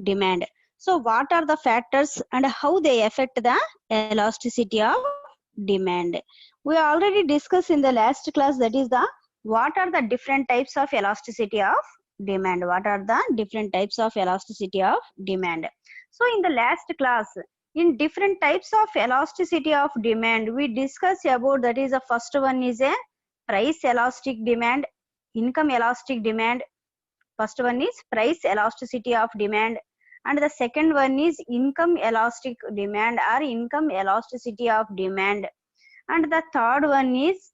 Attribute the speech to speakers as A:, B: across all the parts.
A: demand. So what are the factors and how they affect the elasticity of demand? We already discussed in the last class, that is the what are the different types of elasticity of demand. What are the different types of elasticity of demand? So in the last class, in different types of elasticity of demand, we discussed about, that is the first one is a price elastic demand, income elastic demand. First one is price elasticity of demand, and the second one is income elastic demand or income elasticity of demand, and the third one is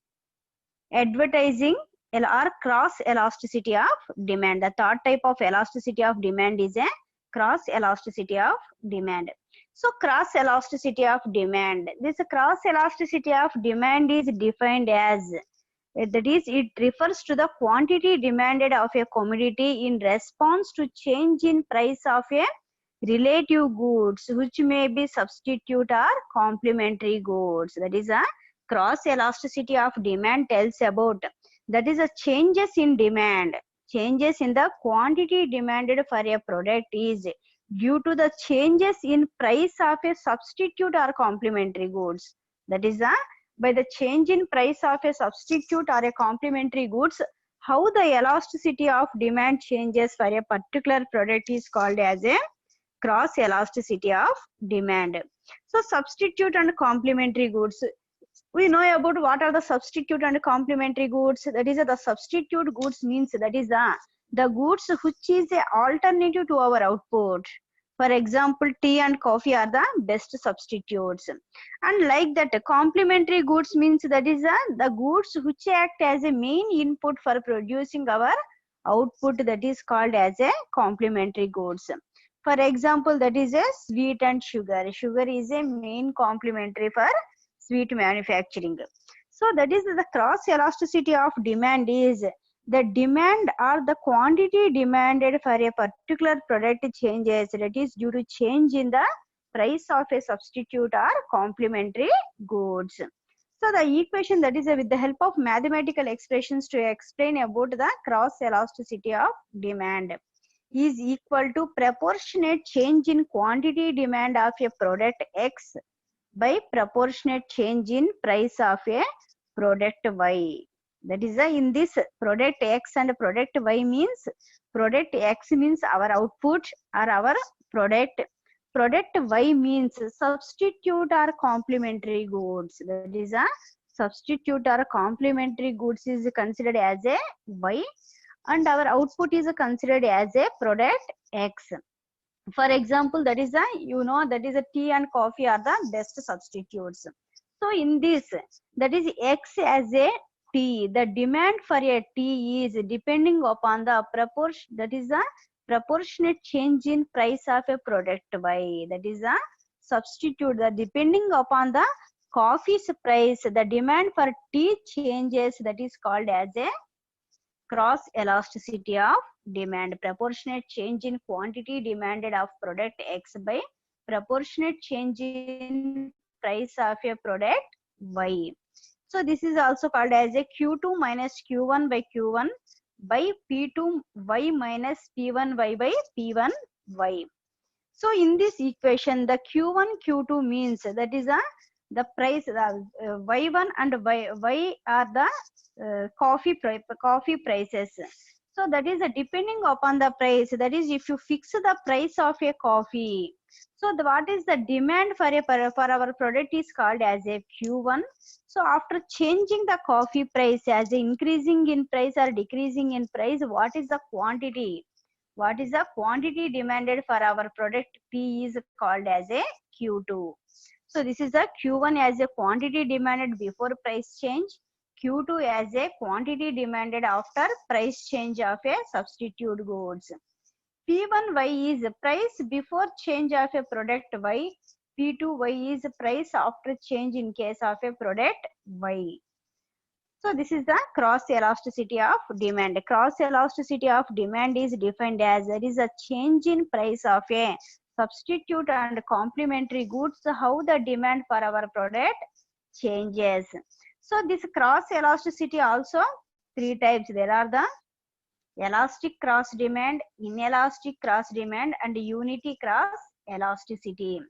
A: advertising or cross elasticity of demand. The third type of elasticity of demand is a cross elasticity of demand. So cross elasticity of demand, this cross elasticity of demand is defined as, that is, it refers to the quantity demanded of a commodity in response to change in price of a relative goods, which may be substitute or complementary goods. That is a cross elasticity of demand tells about, that is a changes in demand, changes in the quantity demanded for a product is due to the changes in price of a substitute or complementary goods. That is a, by the change in price of a substitute or a complementary goods, how the elasticity of demand changes for a particular product is called as a cross elasticity of demand. So substitute and complementary goods, we know about what are the substitute and complementary goods. That is the substitute goods means, that is the goods which is a alternative to our output. For example, tea and coffee are the best substitutes. And like that, complementary goods means, that is the goods which act as a main input for producing our output, that is called as a complementary goods. For example, that is a sweet and sugar. Sugar is a main complementary for sweet manufacturing. So that is the cross elasticity of demand is the demand or the quantity demanded for a particular product changes, that is due to change in the price of a substitute or complementary goods. So the equation, that is with the help of mathematical expressions to explain about the cross elasticity of demand, is equal to proportionate change in quantity demand of a product X by proportionate change in price of a product Y. That is in this product X and product Y means, product X means our output or our product, product Y means substitute or complementary goods. That is a substitute or complementary goods is considered as a Y, and our output is considered as a product X. For example, that is that is a tea and coffee are the best substitutes. So in this, that is X as a tea, the demand for a tea is depending upon the proportion, that is a proportionate change in price of a product Y. That is a substitute, the depending upon the coffee's price, the demand for tea changes, that is called as a cross elasticity of demand. Proportionate change in quantity demanded of product X by proportionate change in price of a product Y. So this is also called as a Q2 minus Q1 by Q1 by P2Y minus P1Y by P1Y. So in this equation, the Q1 Q2 means, that is the price, Y1 and Y are the coffee prices. So that is depending upon the price, that is if you fix the price of a coffee, so what is the demand for our product is called as a Q1. So after changing the coffee price as increasing in price or decreasing in price, what is the quantity? What is the quantity demanded for our product P is called as a Q2. So this is the Q1 as a quantity demanded before price change, Q2 as a quantity demanded after price change of a substitute goods. P1Y is price before change of a product Y, P2Y is price after change in case of a product Y. So this is the cross elasticity of demand. Cross elasticity of demand is defined as, there is a change in price of a substitute and complementary goods, how the demand for our product changes. So this cross elasticity also three types. There are the elastic cross demand, inelastic cross demand, and unity cross elasticity.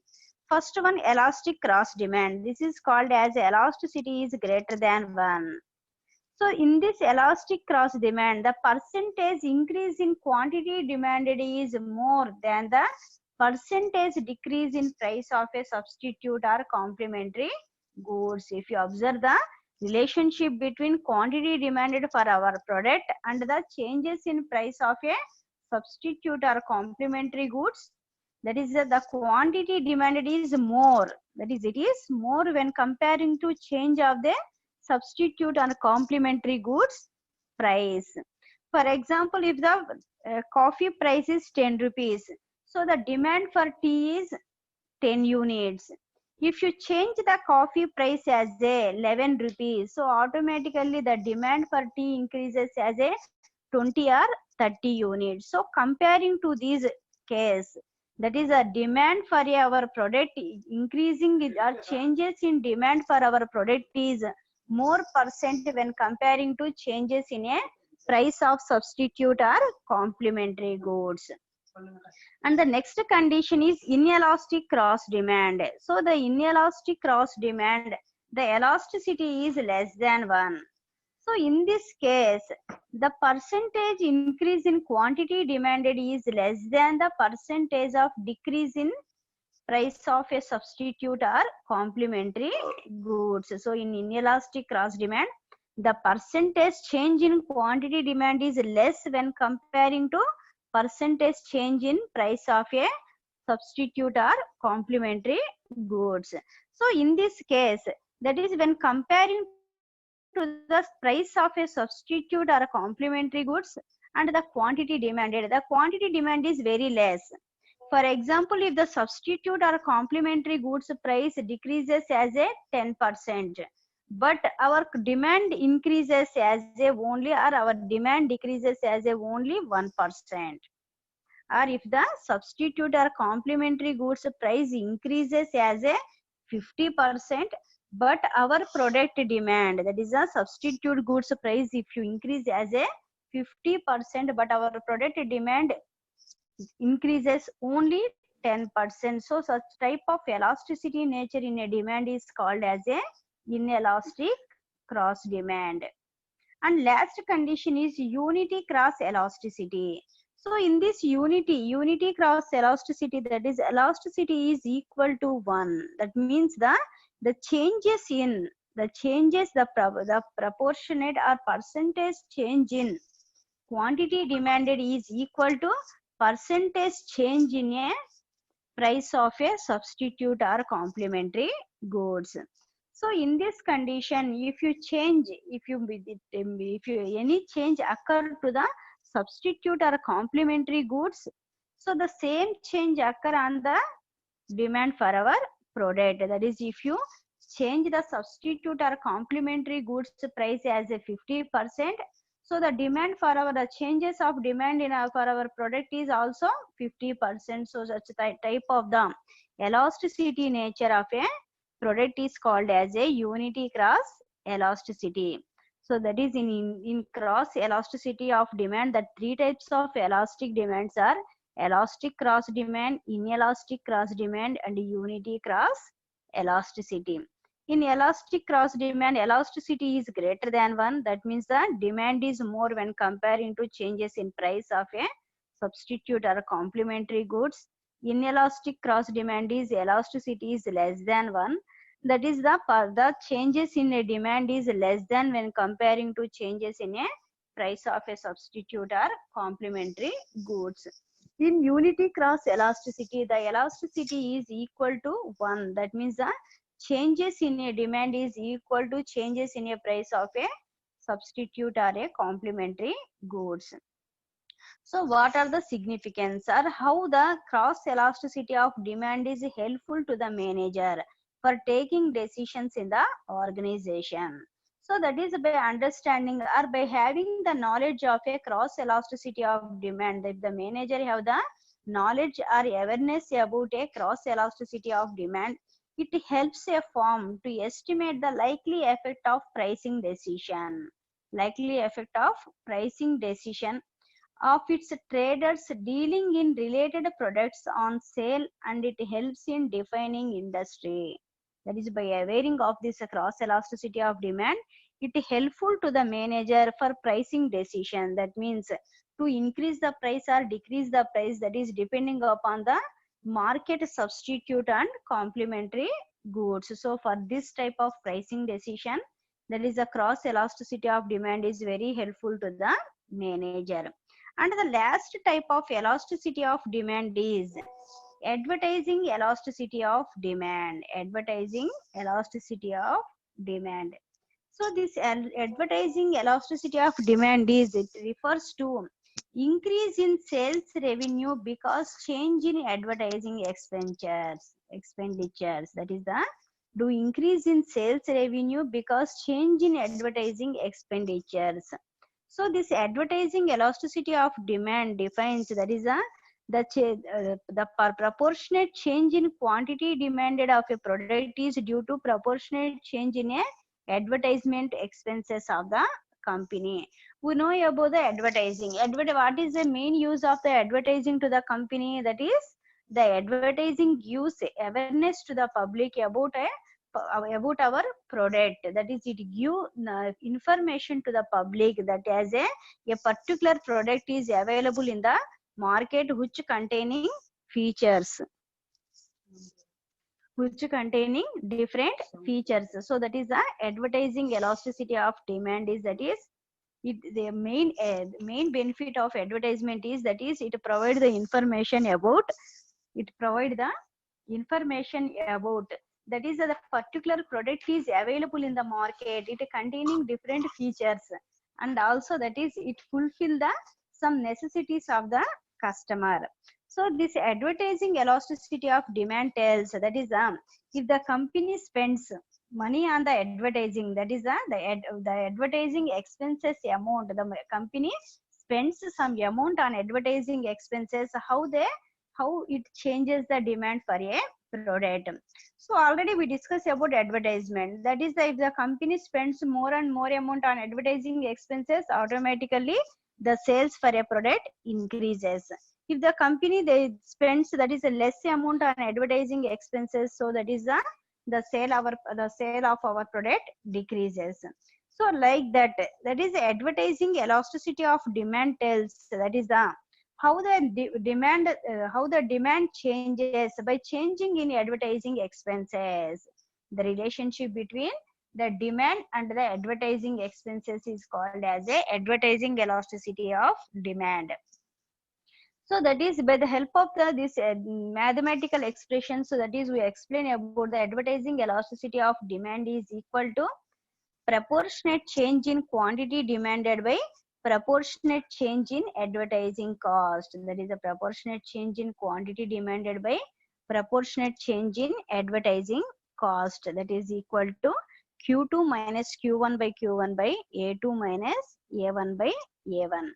A: First one, elastic cross demand. This is called as elasticity is greater than 1. So in this elastic cross demand, the percentage increase in quantity demanded is more than the percentage decrease in price of a substitute or complementary goods. If you observe the relationship between quantity demanded for our product and the changes in price of a substitute or complementary goods, that is the quantity demanded is more, that is it is more when comparing to change of the substitute and complementary goods price. For example, if the coffee price is 10 rupees, so the demand for tea is 10 units. If you change the coffee price as a 11 rupees, so automatically the demand for tea increases as a 20 or 30 units. So comparing to these case, that is a demand for our product increasing or changes in demand for our product is more percent when comparing to changes in a price of substitute or complementary goods. And the next condition is inelastic cross demand. So the inelastic cross demand, the elasticity is less than 1. So in this case, the percentage increase in quantity demanded is less than the percentage of decrease in price of a substitute or complementary goods. So in inelastic cross demand, the percentage change in quantity demand is less when comparing to percentage change in price of a substitute or complementary goods. So in this case, that is when comparing to the price of a substitute or a complementary goods and the quantity demanded, the quantity demand is very less. For example, if the substitute or complementary goods price decreases as a 10%, but our demand increases as a only, or our demand decreases as a only 1%. Or if the substitute or complementary goods price increases as a 50%, but our product demand, that is a substitute goods price, if you increase as a 50%, but our product demand increases only 10%. So such type of elasticity nature in a demand is called as a inelastic cross demand. And last condition is unity cross elasticity. So in this unity cross elasticity, that is elasticity is equal to 1. That means the changes in the proportionate or percentage change in quantity demanded is equal to percentage change in a price of a substitute or complementary goods. So in this condition, if you any change occur to the substitute or complementary goods, so the same change occur on the demand for our product. That is, if you change the substitute or complementary goods price as a 50%, so the demand for our, the changes of demand in our, for our product is also 50%. So such type of the elasticity nature of a product is called as a unity cross elasticity. So that is in cross elasticity of demand, the three types of elastic demands are elastic cross demand, inelastic cross demand, and unity cross elasticity. In elastic cross demand, elasticity is greater than 1. That means the demand is more when comparing to changes in price of a substitute or complementary goods. Inelastic cross demand is elasticity is less than 1. That is the changes in a demand is less than when comparing to changes in a price of a substitute or complementary goods. In unity cross elasticity, the elasticity is equal to 1. That means the changes in a demand is equal to changes in a price of a substitute or a complementary goods. So what are the significance, or how the cross elasticity of demand is helpful to the manager for taking decisions in the organization? So that is by understanding or by having the knowledge of a cross elasticity of demand. If the manager have the knowledge or awareness about a cross elasticity of demand, it helps a firm to estimate the likely effect of pricing decision. Likely effect of pricing decision, of its traders dealing in related products on sale, and it helps in defining industry. That is, by awareing of this cross elasticity of demand, it is helpful to the manager for pricing decision. That means to increase the price or decrease the price, that is depending upon the market substitute and complementary goods. So for this type of pricing decision, that is the cross elasticity of demand is very helpful to the manager. And the last type of elasticity of demand is advertising elasticity of demand. Advertising elasticity of demand. So this advertising elasticity of demand is, it refers to increase in sales revenue because change in advertising expenditures. That is the do increase in sales revenue because change in advertising expenditures. So this advertising elasticity of demand defines, that is the proportionate change in quantity demanded of a product is due to proportionate change in a advertisement expenses of the company. We know about the advertising. What is the main use of the advertising to the company? That is, the advertising gives awareness to the public about our product. That is, it give information to the public that as a particular product is available in the market which containing features, different features. So that is the advertising elasticity of demand is, that is the main benefit of advertisement is, that is it provide the information about, that is the particular product is available in the market, it containing different features, and also that is it fulfill the some necessities of the customer. So this advertising elasticity of demand tells, that is if the company spends money on the advertising, that is the advertising expenses amount, the company spends some amount on advertising expenses, how it changes the demand for a product. So already we discussed about advertisement. That is, if the company spends more and more amount on advertising expenses, automatically the sales for a product increases. If the company they spends, that is a less amount on advertising expenses, so that is the sale of our product decreases. So like that is the advertising elasticity of demand tells, that is how the demand changes by changing in advertising expenses. The relationship between the demand and the advertising expenses is called as a advertising elasticity of demand. So that is by the help of this mathematical expression. So that is we explain about the advertising elasticity of demand is equal to proportionate change in quantity demanded by proportionate change in advertising cost. That is a proportionate change in quantity demanded by proportionate change in advertising cost. That is equal to Q2 minus Q1 by Q1 by A2 minus A1 by A1.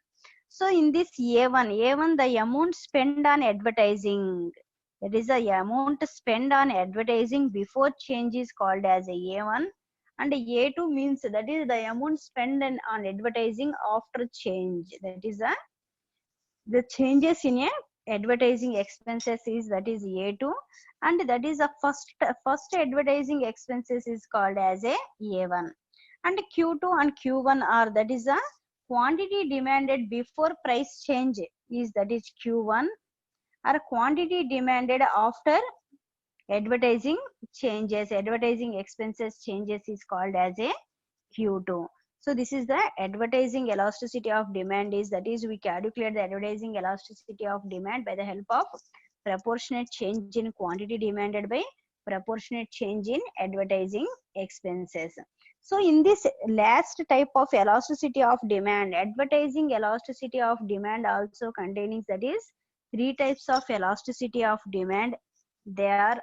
A: So in this A1, the amount spent on advertising, that is the amount spent on advertising before change is called as a A1, and A2 means that is the amount spent on advertising after change. That is the changes in a advertising expenses is, that is A2, and that is the first advertising expenses is called as a A1, and Q2 and Q1 are, that is a quantity demanded before price change is, that is Q1, or quantity demanded after advertising expenses changes is called as a Q2. So this is the advertising elasticity of demand is, that is we calculate the advertising elasticity of demand by the help of proportionate change in quantity demanded by proportionate change in advertising expenses. So in this last type of elasticity of demand, advertising elasticity of demand also containing, that is three types of elasticity of demand. They are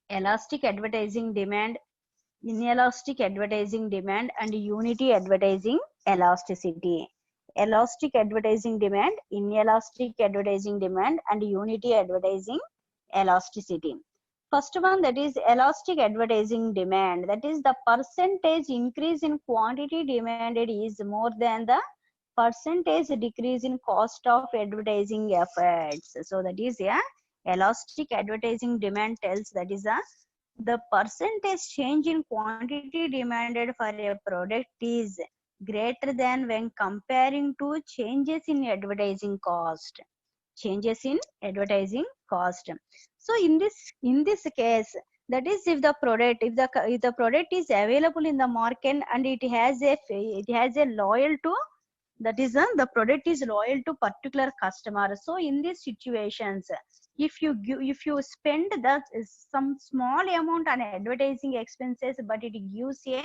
A: elastic advertising demand, inelastic advertising demand, and unity advertising elasticity. Elastic advertising demand, inelastic advertising demand, and unity advertising elasticity. First one, that is elastic advertising demand, that is the percentage increase in quantity demanded is more than the percentage decrease in cost of advertising efforts. So that is a elastic advertising demand tells that is a the percentage change in quantity demanded for a product is greater than when comparing to changes in advertising cost. Changes in advertising cost. So in this case, that is if the product is available in the market and it has a loyal to, that is the product is loyal to particular customer. So in these situations, if you spend some small amount on advertising expenses, but it gives a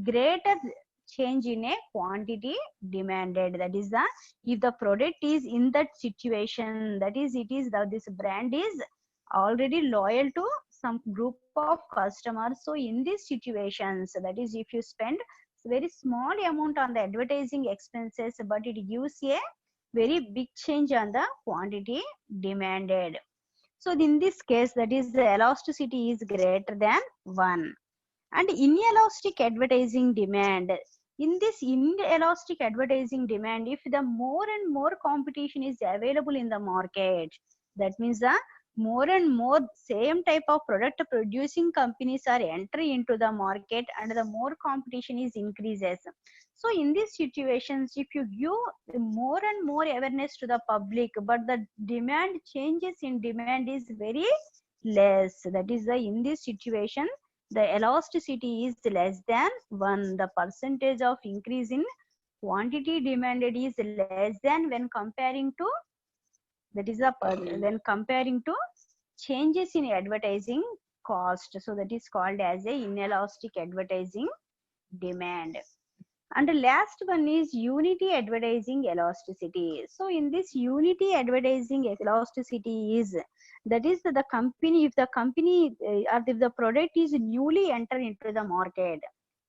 A: greater change in a quantity demanded, that is the if the product is in that situation, that is it is the this brand is already loyal to some group of customers. So in these situations, that is if you spend very small amount on the advertising expenses, but it gives a very big change on the quantity demanded. So in this case, that is the elasticity is greater than 1. And inelastic advertising demand, in this inelastic advertising demand, if the more and more competition is available in the market, that means the more and more same type of product producing companies are entering into the market and the more competition is increases. So in these situations, if you give more and more awareness to the public, but the demand changes in demand is very less, that is the in this situation the elasticity is less than 1. The percentage of increase in quantity demanded is less than when comparing to, that is the when comparing to changes in advertising cost. So that is called as a inelastic advertising demand. And the last one is unity advertising elasticity. So in this unity advertising elasticity is, that is the company, if the company or if the product is newly enter into the market,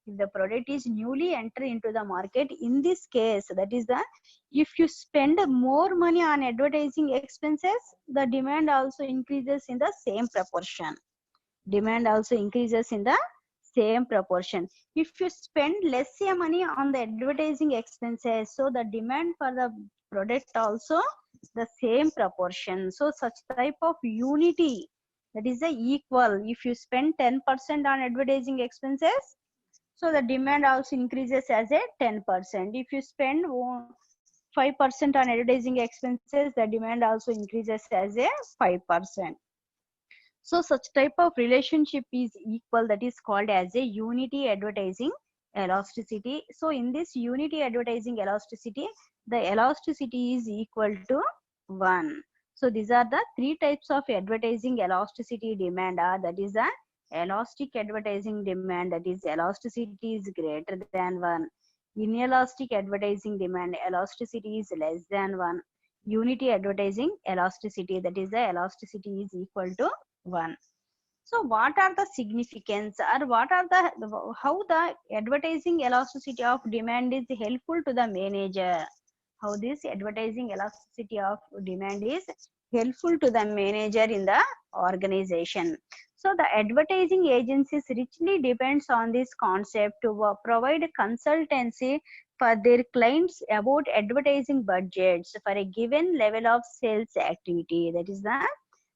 A: if the product is newly enter into the market, in this case, that is the if you spend more money on advertising expenses, the demand also increases in the same proportion. Demand also increases in the same proportion. If you spend less money on the advertising expenses, so the demand for the product also the same proportion. So such type of unity, that is the equal. If you spend 10% on advertising expenses, so the demand also increases as a 10%. If you spend 5% on advertising expenses, the demand also increases as a 5%. So such type of relationship is equal, that is called as a unity advertising elasticity. So in this unity advertising elasticity, the elasticity is equal to 1. So these are the 3 types of advertising elasticity demand are, that is a elastic advertising demand, that is elasticity is greater than 1. Inelastic advertising demand, elasticity is less than 1. Unity advertising elasticity, that is the elasticity is equal to 1. So what are the significance, or what are the how the advertising elasticity of demand is helpful to the manager? How this advertising elasticity of demand is helpful to the manager in the organization. So the advertising agencies richly depends on this concept to provide consultancy for their clients about advertising budgets for a given level of sales activity. That is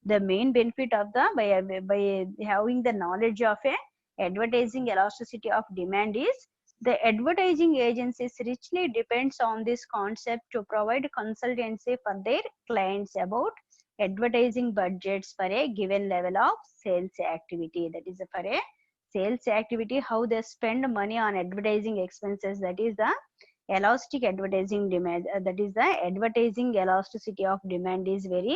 A: the main benefit of the by having the knowledge of a advertising elasticity of demand is the advertising agencies richly depends on this concept to provide consultancy for their clients about advertising budgets for a given level of sales activity. That is for a sales activity, how they spend money on advertising expenses, that is the elastic advertising demand, that is the advertising elasticity of demand is very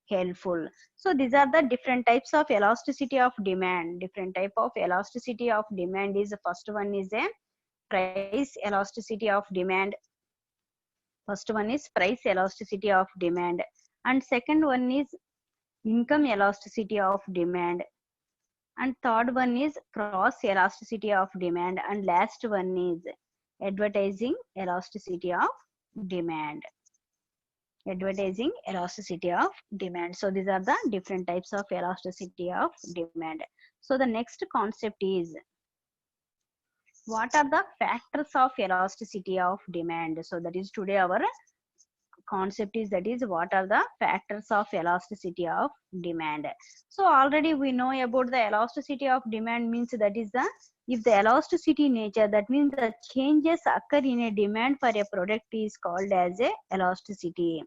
A: helpful. So these are the different types of elasticity of demand. Different type of elasticity of demand is, the first one is a price elasticity of demand. First one is price elasticity of demand, and second one is income elasticity of demand, and third one is cross elasticity of demand, and last one is advertising elasticity of demand. Advertising elasticity of demand. So these are the different types of elasticity of demand. So the next concept is what are the factors of elasticity of demand? So that is today our concept is, that is what are the factors of elasticity of demand. So already we know about the elasticity of demand means, that is the, if the elasticity nature, that means the changes occur in a demand for a product is called as a elasticity.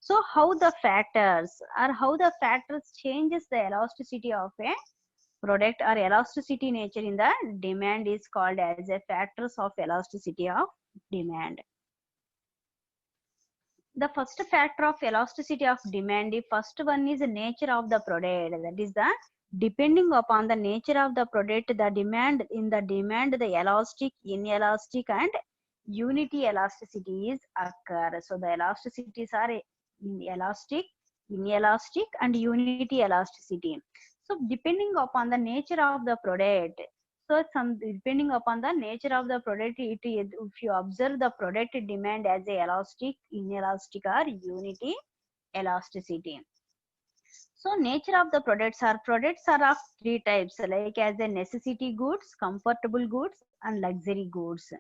A: So how the factors, or how the factors changes the elasticity of a product or elasticity nature in the demand is called as a factors of elasticity of demand. The first factor of elasticity of demand, the first one is the nature of the product. That is the, depending upon the nature of the product, the demand, in the demand the elastic, inelastic and unity elasticities occur. So the elasticities are elastic, inelastic and unity elasticity. So depending upon the nature of the product, so some, depending upon the nature of the product, if you observe the product demand as a elastic, inelastic or unity elasticity. So nature of the products are of three types, like as a necessity goods, comfortable goods and luxury goods.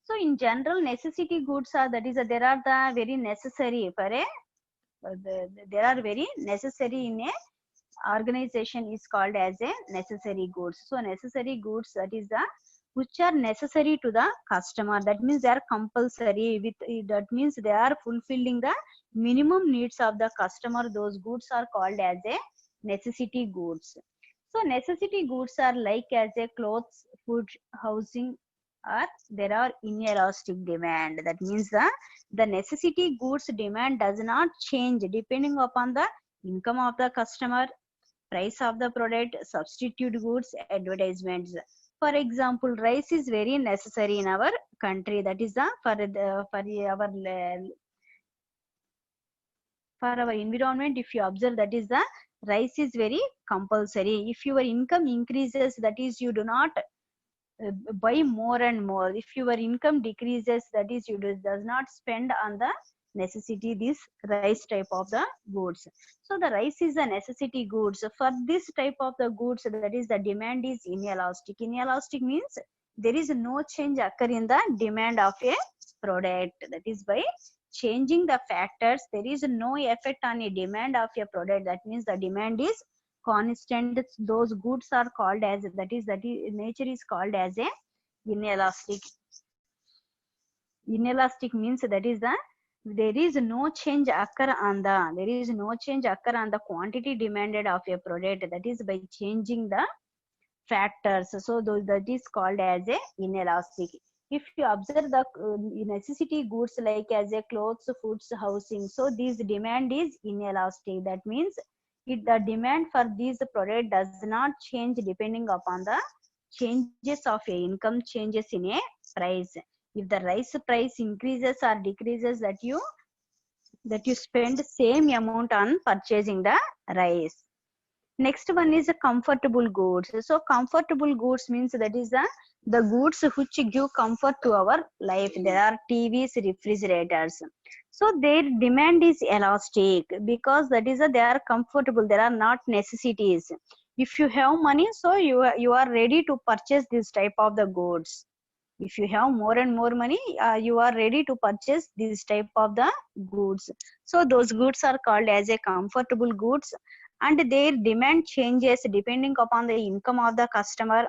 A: So in general, necessity goods are, that is there are the very necessary for a, they are very necessary in a organization is called as a necessary goods. So necessary goods, that is the, which are necessary to the customer, that means they are compulsory with, that means they are fulfilling the minimum needs of the customer, those goods are called as a necessity goods. So necessity goods are like as a clothes, food, housing, or there are inelastic demand. That means the necessity goods demand does not change depending upon the income of the customer, price of the product, substitute goods, advertisements. For example, rice is very necessary in our country. That is the, for our environment. If you observe, that is the, rice is very compulsory. If your income increases, that is you do not buy more and more. If your income decreases, that is you does not spend on the necessity, this rice type of the goods. So the rice is a necessity goods. For this type of the goods, that is the demand is inelastic. Inelastic means there is no change occur in the demand of a product. That is by changing the factors, there is no effect on a demand of a product. That means the demand is constant. Those goods are called as, that is nature is called as a inelastic. Inelastic means, that is the, there is no change occur on the, there is no change occur on the quantity demanded of a product. That is by changing the factors. So that is called as a inelastic. If you observe the necessity goods like as a clothes, foods, housing, so this demand is inelastic. That means the demand for these product does not change depending upon the changes of a income, changes in a price. If the rice price increases or decreases, that you spend same amount on purchasing the rice. Next one is a comfortable goods. So comfortable goods means, that is the goods which give comfort to our life. There are TVs, refrigerators. So their demand is elastic because that is they are comfortable. There are not necessities. If you have money, so you are ready to purchase this type of the goods. If you have more and more money, you are ready to purchase this type of the goods. So those goods are called as a comfortable goods, and their demand changes depending upon the income of the customer.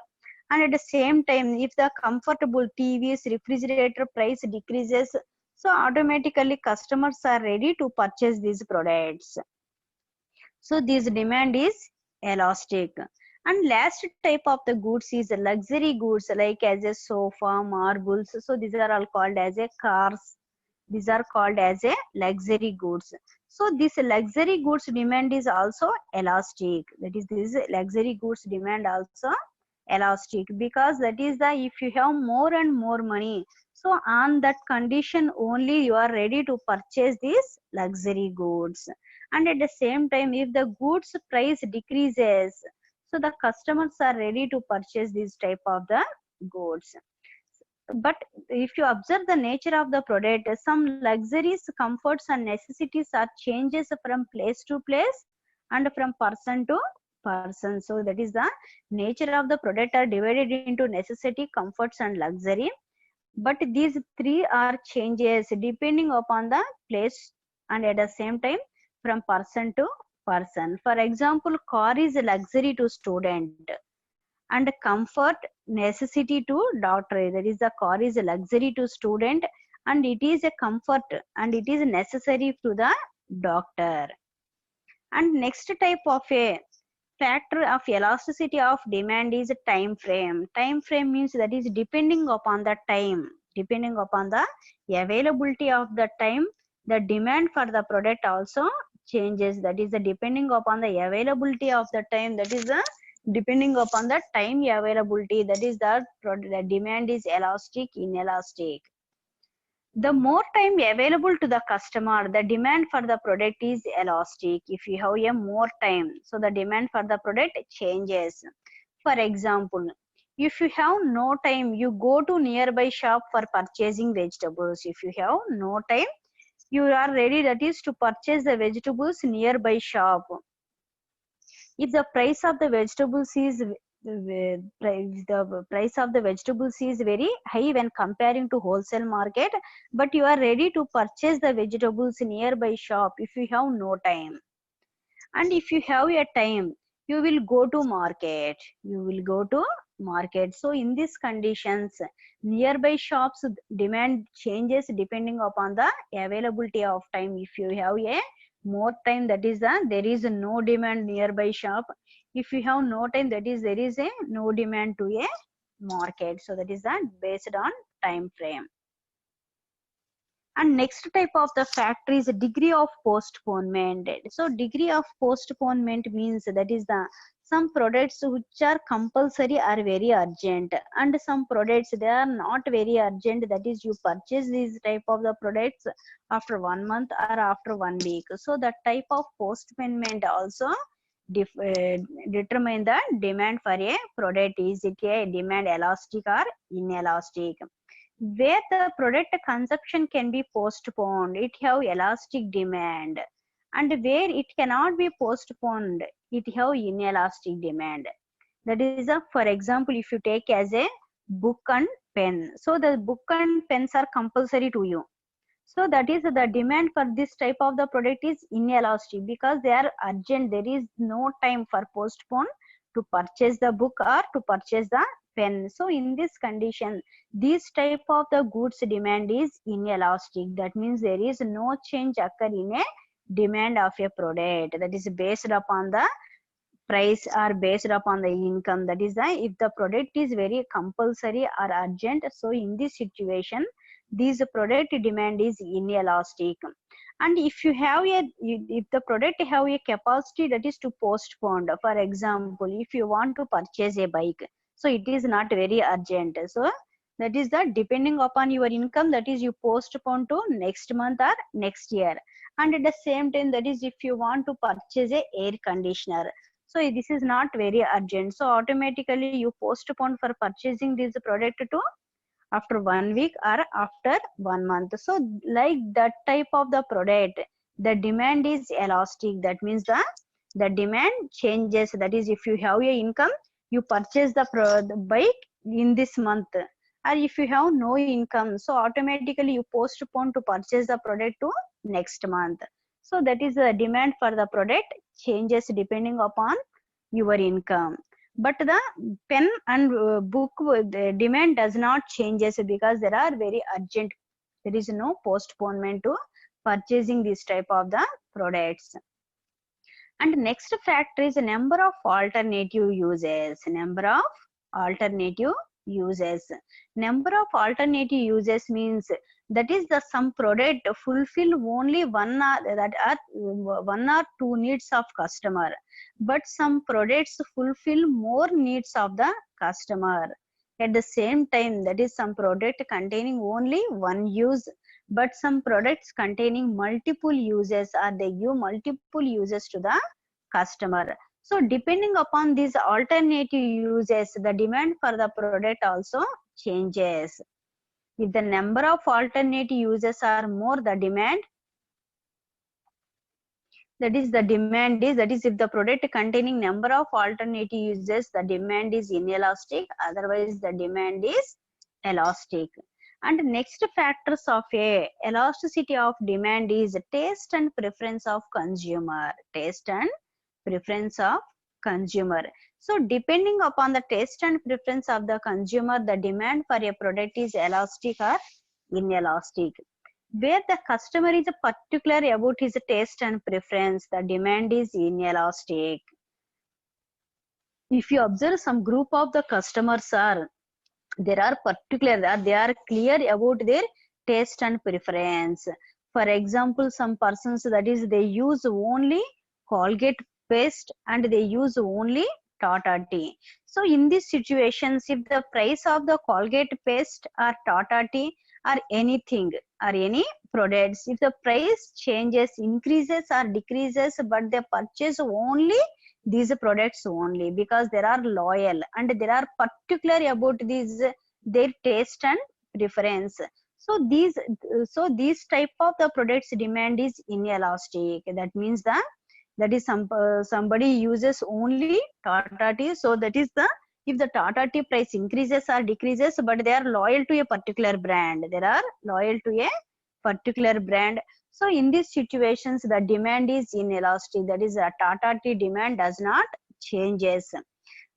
A: And at the same time, if the comfortable TVs, refrigerator price decreases, so automatically customers are ready to purchase these products. So this demand is elastic. And last type of the goods is luxury goods, like as a sofa, marbles. So these are all called as a cars. These are called as a luxury goods. So this luxury goods demand is also elastic. That is, this luxury goods demand also elastic, because that is the, if you have more and more money, so on that condition only you are ready to purchase these luxury goods. And at the same time, if the goods price decreases, so the customers are ready to purchase this type of the goods. But if you observe the nature of the product, some luxuries, comforts and necessities are changes from place to place and from person to person. So that is the nature of the product are divided into necessity, comforts and luxury. But these three are changes depending upon the place and at the same time from person to person. For example, car is a luxury to student and comfort necessity to doctor. That is the car is a luxury to student and it is a comfort and it is necessary to the doctor. And next type of a factor of elasticity of demand is time frame. Time frame means that is depending upon the time, depending upon the availability of the time, the demand for the product also changes. That is the depending upon the availability of the time, that is the depending upon the time availability, that is the demand is elastic, inelastic. The more time available to the customer, the demand for the product is elastic. If you have a more time, so the demand for the product changes. For example, if you have no time, you go to nearby shop for purchasing vegetables. If you have no time, you are ready, that is to purchase the vegetables nearby shop. If the price of the vegetables is the price of the vegetables is very high when comparing to wholesale market, but you are ready to purchase the vegetables nearby shop if you have no time. And if you have a time, you will go to market, you will go to market. So in these conditions, nearby shops demand changes depending upon the availability of time. If you have a more time, that is there is no demand nearby shop. If you have no time, that is there is a no demand to a market. So that is based on time frame. And next type of the factor is degree of postponement. So degree of postponement means that is the some products which are compulsory are very urgent, and some products they are not very urgent, that is you purchase these type of the products after 1 month or after 1 week. So that type of postponement also determine the demand for a product. Is it a demand elastic or inelastic? Where the product consumption can be postponed, it have elastic demand, and where it cannot be postponed, it have inelastic demand. That is for example, if you take as a book and pen, so the book and pens are compulsory to you. So that is the demand for this type of the product is inelastic because they are urgent. There is no time for postpone to purchase the book or to purchase the pen. So in this condition, this type of the goods demand is inelastic. That means there is no change occur in a demand of a product. That is based upon the price or based upon the income. That is if the product is very compulsory or urgent, so in this situation this product demand is inelastic. And if you have a if the product have a capacity, that is to postpone. For example, if you want to purchase a bike, so it is not very urgent, so that is depending upon your income, that is you postpone to next month or next year. And at the same time, that is if you want to purchase a air conditioner, so this is not very urgent, so automatically you postpone for purchasing this product to after 1 week or after 1 month. So like that type of the product, the demand is elastic. That means the demand changes. That is if you have a income, you purchase the bike in this month, or if you have no income, so automatically you postpone to purchase the product to next month. So that is the demand for the product changes depending upon your income. But the pen and book the demand does not changes because there are very urgent. There is no postponement to purchasing this type of the products. And next factor is number of alternative uses. Number of alternative uses. Number of alternative uses means that is the some product fulfill only one or two needs of customer, but some products fulfill more needs of the customer at the same time. That is some product containing only one use, but some products containing multiple uses, or they give multiple uses to the customer. So depending upon these alternative uses, the demand for the product also changes. If the number of alternative uses are more, the demand That is the demand is, that is if the product containing number of alternative uses, the demand is inelastic, otherwise the demand is elastic. And next factors of a elasticity of demand is taste and preference of consumer. Taste and preference of consumer. So depending upon the taste and preference of the consumer, the demand for a product is elastic or inelastic. Where the customer is particular about his taste and preference, the demand is inelastic. If you observe some group of the customers are, there are particular, they are clear about their taste and preference. For example, some persons, that is they use only Colgate paste and they use only Tata tea. So in these situations, if the price of the Colgate paste or Tata tea or anything or any products, if the price changes, increases or decreases, but they purchase only these products only because they are loyal and they are particular about these their taste and preference. So these type of the products demand is inelastic. That means that is somebody uses only Tata tea, so that is the, if the Tata tea price increases or decreases, but they are loyal to a particular brand, they are loyal to a particular brand. So in these situations, the demand is inelastic. That is, a Tata tea demand does not changes.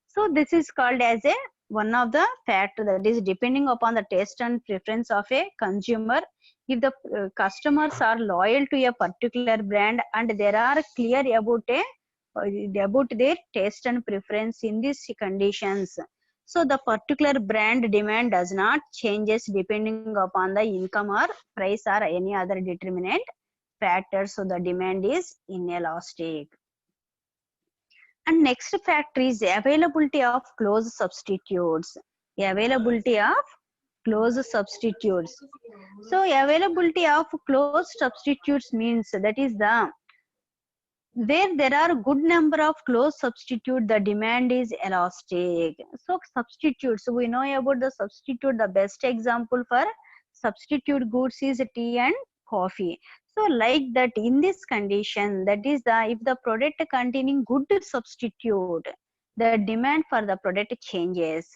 A: So this is called as a one of the factor, that is depending upon the taste and preference of a consumer. If the customers are loyal to a particular brand and they are clear about their taste and preference in these conditions, so the particular brand demand does not changes depending upon the income or price or any other determinant factor. So the demand is inelastic. And next factor is availability of close substitutes. Availability of close substitutes. So availability of close substitutes means, that is the, where there are good number of close substitute, the demand is elastic. So substitutes, we know about the substitute. The best example for substitute goods is tea and coffee. So like that, in this condition, that is the, if the product containing good substitute, the demand for the product changes.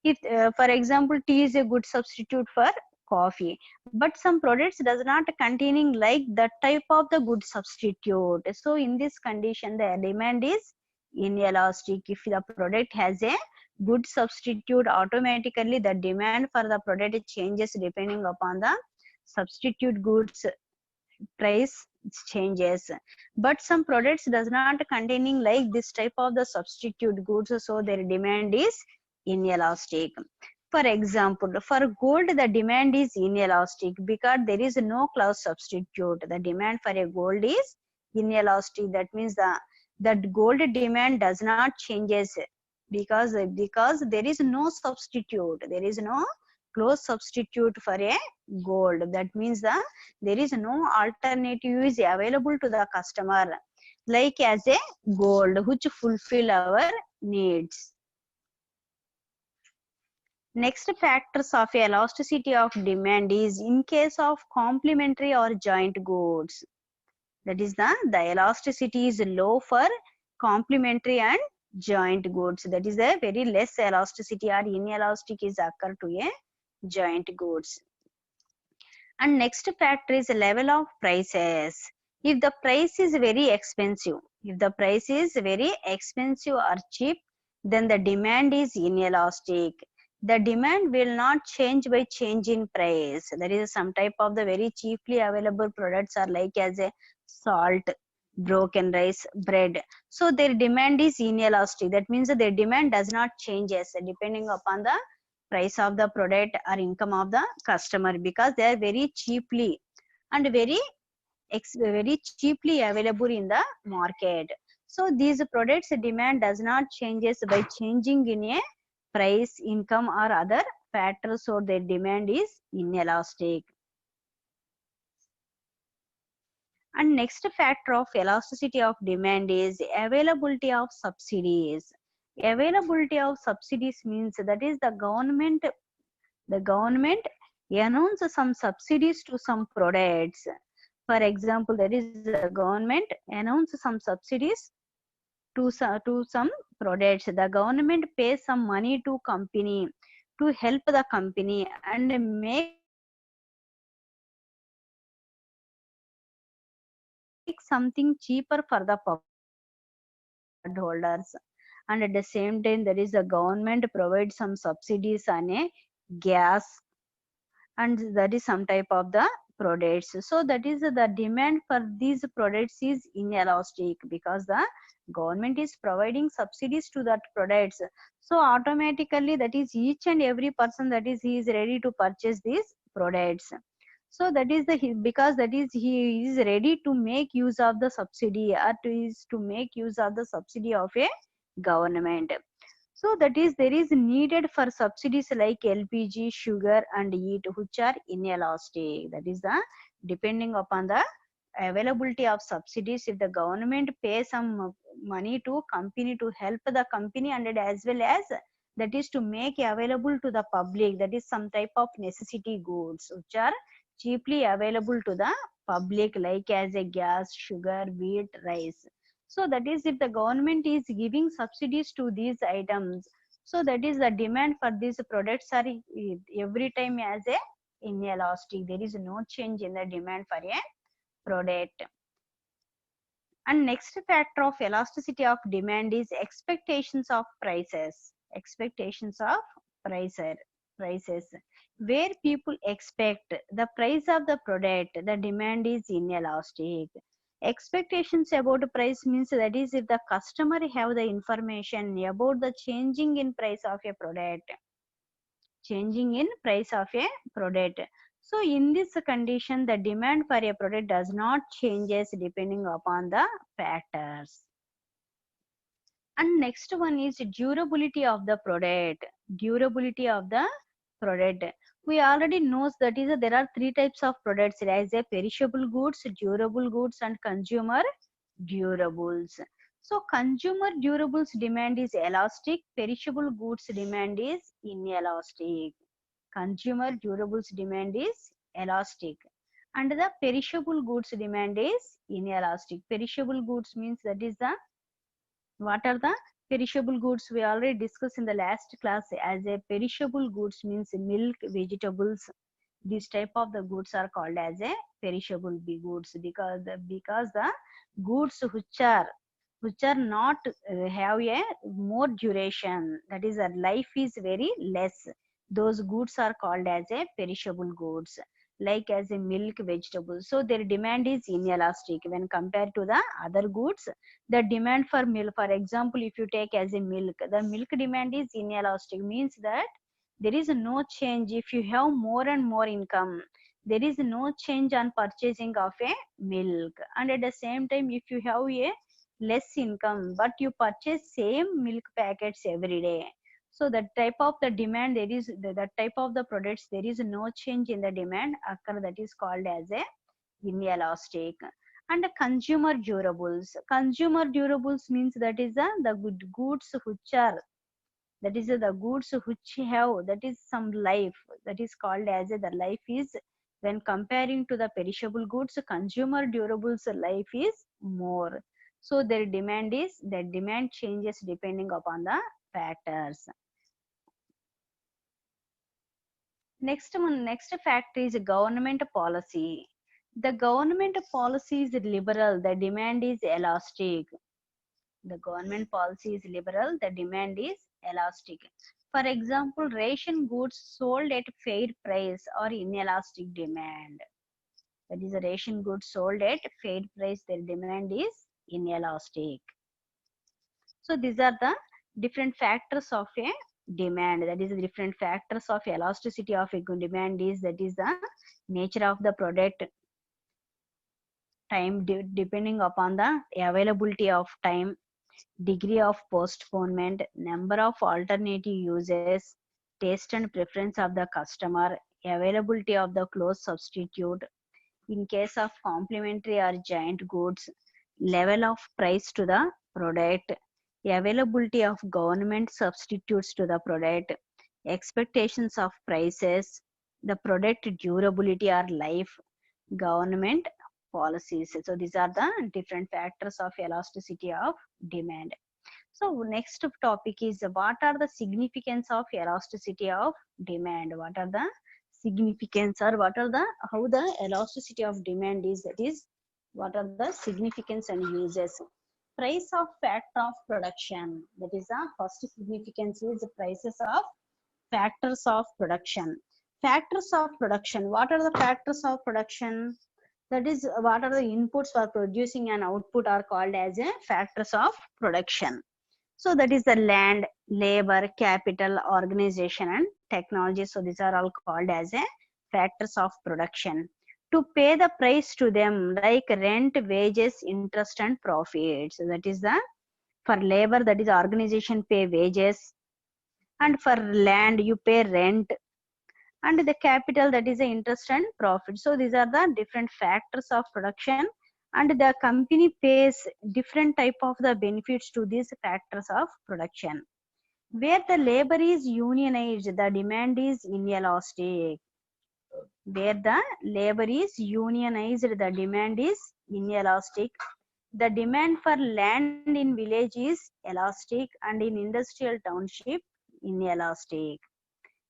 A: If for example, tea is a good substitute for coffee, but some products does not containing like that type of the good substitute. So in this condition, the demand is inelastic. If the product has a good substitute, automatically the demand for the product changes depending upon the substitute goods price changes. But some products does not containing like this type of the substitute goods, so their demand is inelastic. For example, for gold, the demand is inelastic because there is no close substitute. The demand for a gold is inelastic. That means that gold demand does not changes because there is no substitute. There is no close substitute for a gold. That means there is no alternative is available to the customer like as a gold which fulfill our needs. Next factors of elasticity of demand is in case of complementary or joint goods. That is the elasticity is low for complementary and joint goods. That is a very less elasticity or inelastic is occur to a joint goods. And next factor is level of prices. If the price is very expensive, if the price is very expensive or cheap, then the demand is inelastic. The demand will not change by change in price. There is some type of the very cheaply available products are like as a salt, broken rice, bread. So their demand is inelastic. That means that their demand does not change as depending upon the price of the product or income of the customer, because they are very cheaply and very cheaply available in the market. So these products demand does not changes by changing in a price, income or other factors, so their demand is inelastic. And next factor of elasticity of demand is availability of subsidies. Availability of subsidies means that is the government announces some subsidies to some products. For example, that is the government announce some subsidies to some products. The government pays some money to company to help the company and make something cheaper for the public. Cardholders, and at the same time there is the government provides some subsidies on a gas, and that is some type of the products. So that is the demand for these products is inelastic because the government is providing subsidies to that products. So automatically that is each and every person that is he is ready to purchase these products. So that is because that is he is ready to make use of the subsidy, or to make use of the subsidy of a government. So that is there is needed for subsidies like LPG, sugar and wheat, which are inelastic. That is the depending upon the availability of subsidies. If the government pays some money to company to help the company, and as well as that is to make available to the public, that is some type of necessity goods which are cheaply available to the public, like as a gas, sugar, wheat, rice. So that is if the government is giving subsidies to these items, so that is the demand for these products are every time as a inelastic. There is no change in the demand for a product. And next factor of elasticity of demand is expectations of prices. Expectations of pricer, prices. Where people expect the price of the product, the demand is inelastic. Expectations about price means that is if the customer have the information about the changing in price of a product, changing in price of a product. So in this condition, the demand for a product does not changes depending upon the factors. And next one is durability of the product. Durability of the product. We already knows that is there are three types of products. There is a perishable goods, durable goods, and consumer durables. So consumer durables demand is elastic, perishable goods demand is inelastic. Consumer durables demand is elastic, and the perishable goods demand is inelastic. Perishable goods means that is the what are the perishable goods? We already discussed in the last class. As a perishable goods means milk, vegetables. This type of the goods are called as a perishable goods because the goods which are not have a more duration, that is a life is very less, those goods are called as a perishable goods, like as a milk, vegetables. So their demand is inelastic when compared to the other goods. The demand for milk, for example, if you take as a milk, the milk demand is inelastic, means that there is no change. If you have more and more income, there is no change on purchasing of a milk. And at the same time, if you have a less income but you purchase same milk packets every day, so that type of the demand, there is that type of the products, there is no change in the demand occur, that is called as a inelastic. And consumer durables, consumer durables means that is the goods which are, that is the goods which have, that is some life, that is called as the life is, when comparing to the perishable goods, consumer durables life is more. So their demand is, their demand changes depending upon the factors. Next factor is government policy. The government policy is liberal, the demand is elastic. The government policy is liberal, the demand is elastic. For example, ration goods sold at fair price or inelastic demand. That is, a ration goods sold at fair price, their demand is inelastic. So these are the different factors of a demand. That is, the different factors of elasticity of a demand is, that is the nature of the product, time depending upon the availability of time, degree of postponement, number of alternative uses, taste and preference of the customer, availability of the close substitute, in case of complementary or joint goods, level of price to the product, availability of government substitutes to the product, expectations of prices, the product durability or life, government policies. So these are the different factors of elasticity of demand. So next topic is what are the significance of elasticity of demand? What are the significance, or what are the how the elasticity of demand is, that is what are the significance and uses? Price of factor of production, that is the first significance is the prices of factors of production. Factors of production, what are the factors of production? That is what are the inputs for producing an output are called as a factors of production. So that is the land, labor, capital, organization and technology. So these are all called as a factors of production. To pay the price to them like rent, wages, interest and profit. So that is the, for labor, that is organization pay wages, and for land you pay rent, and the capital, that is the interest and profit. So these are the different factors of production, and the company pays different type of the benefits to these factors of production. Where the labor is unionized, the demand is inelastic. Where the labor is unionized, the demand is inelastic. The demand for land in village is elastic, and in industrial township inelastic.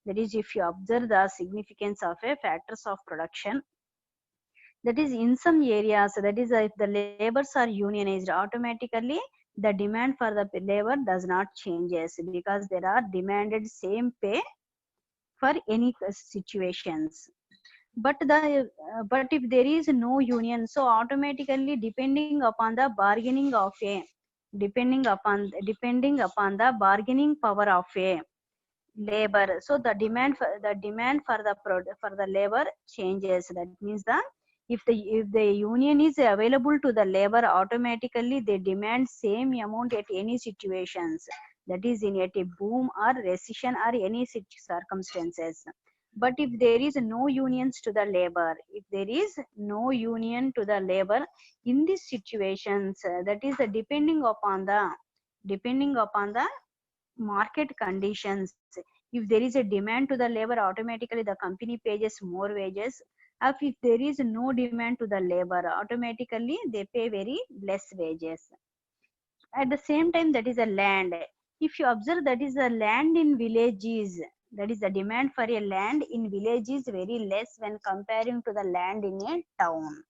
A: That is, if you observe the significance of a factors of production, that is in some areas, that is if the labors are unionized, automatically the demand for the labor does not changes, because there are demanded same pay for any situations. But the but if there is no union, so automatically depending upon the bargaining of a, depending upon the bargaining power of a labor, so the demand for the for the labor changes. That means the, if the union is available to the labor, automatically they demand same amount at any situations, that is in at a boom or recession or any circumstances. But if there is no unions to the labor, if there is no union to the labor in these situations, that is depending upon the market conditions. If there is a demand to the labor, automatically the company pays more wages. If there is no demand to the labor, automatically they pay very less wages. At the same time, that is a land. If you observe, that is the land in villages, that is the demand for a land in village is very less when comparing to the land in a town.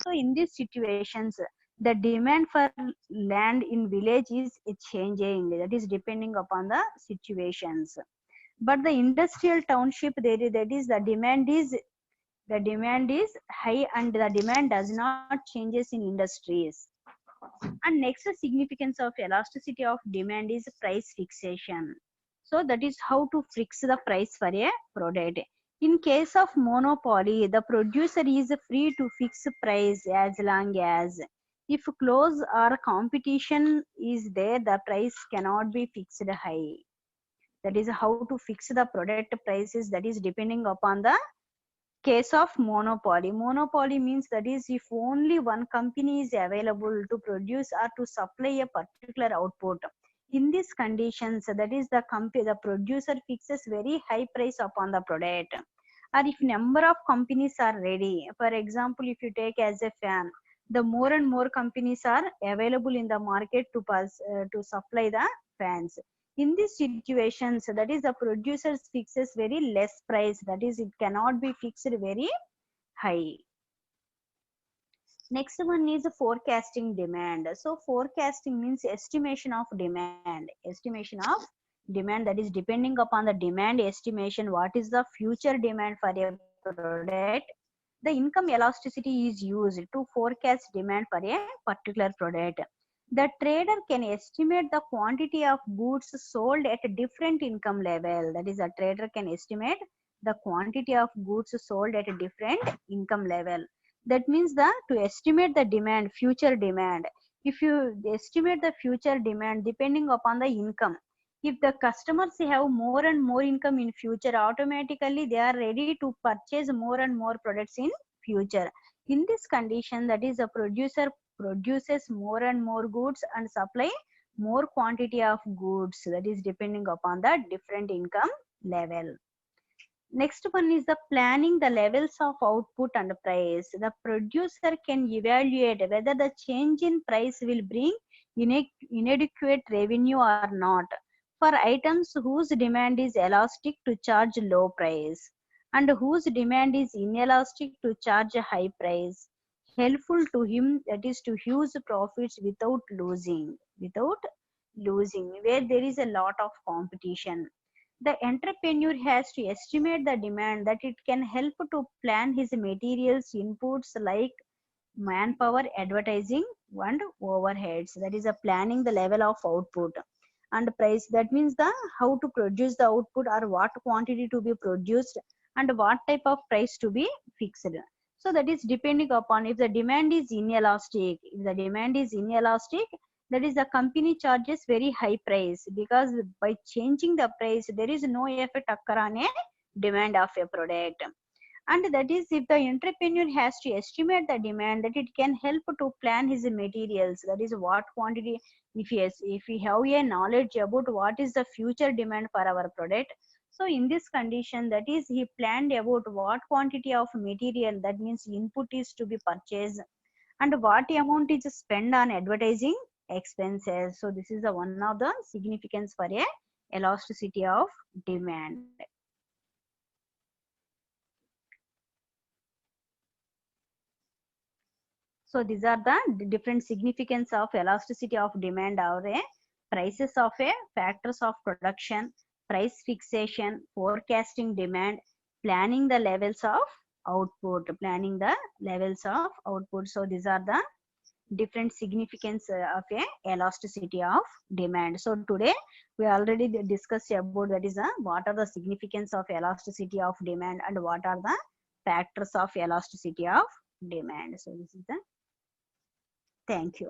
A: So in these situations, the demand for land in village is changing, that is depending upon the situations. But the industrial township, there is, that is the demand is high, and the demand does not changes in industries. And next significance of elasticity of demand is price fixation. So that is how to fix the price for a product. In case of monopoly, the producer is free to fix price as long as, if close or competition is there, the price cannot be fixed high. That is how to fix the product prices, that is depending upon the case of monopoly. Monopoly means that is if only one company is available to produce or to supply a particular output. In these conditions, that is the company, the producer fixes very high price upon the product. Or if number of companies are ready, for example, if you take as a fan, the more and more companies are available in the market to supply the fans. In these situations, that is the producers fixes very less price, that is it cannot be fixed very high. Next one is forecasting demand. So forecasting means estimation of demand. Estimation of demand, that is depending upon the demand estimation, what is the future demand for a product. The income elasticity is used to forecast demand for a particular product. The trader can estimate the quantity of goods sold at a different income level. That is, a trader can estimate the quantity of goods sold at a different income level. That means to estimate the demand, future demand. If you estimate the future demand depending upon the income, if the customers have more and more income in future, automatically they are ready to purchase more and more products in future. In this condition, that is the producer produces more and more goods and supply more quantity of goods, that is depending upon the different income level. Next one is the planning the levels of output and price. The producer can evaluate whether the change in price will bring inadequate revenue or not for items whose demand is elastic to charge low price and whose demand is inelastic to charge a high price. Helpful to him, that is to use profits without losing where there is a lot of competition. The entrepreneur has to estimate the demand that it can help to plan his materials inputs like manpower, advertising, and overheads. That is a planning the level of output and price. That means the how to produce the output or what quantity to be produced and what type of price to be fixed. So that is depending upon if the demand is inelastic. If the demand is inelastic, that is the company charges very high price because by changing the price there is no effect occur on a demand of a product. And that is if the entrepreneur has to estimate the demand that it can help to plan his materials, that is what quantity, if we have a knowledge about what is the future demand for our product, so in this condition that is he planned about what quantity of material, that means input is to be purchased and what amount is spent on advertising expenses. So this is the one of the significance for a elasticity of demand. So these are the different significance of elasticity of demand or a prices of a factors of production, price fixation, forecasting demand, planning the levels of planning the levels of output. So these are the different significance of a elasticity of demand. So today we already discussed about that is what are the significance of elasticity of demand and what are the factors of elasticity of demand. So this is the thank you.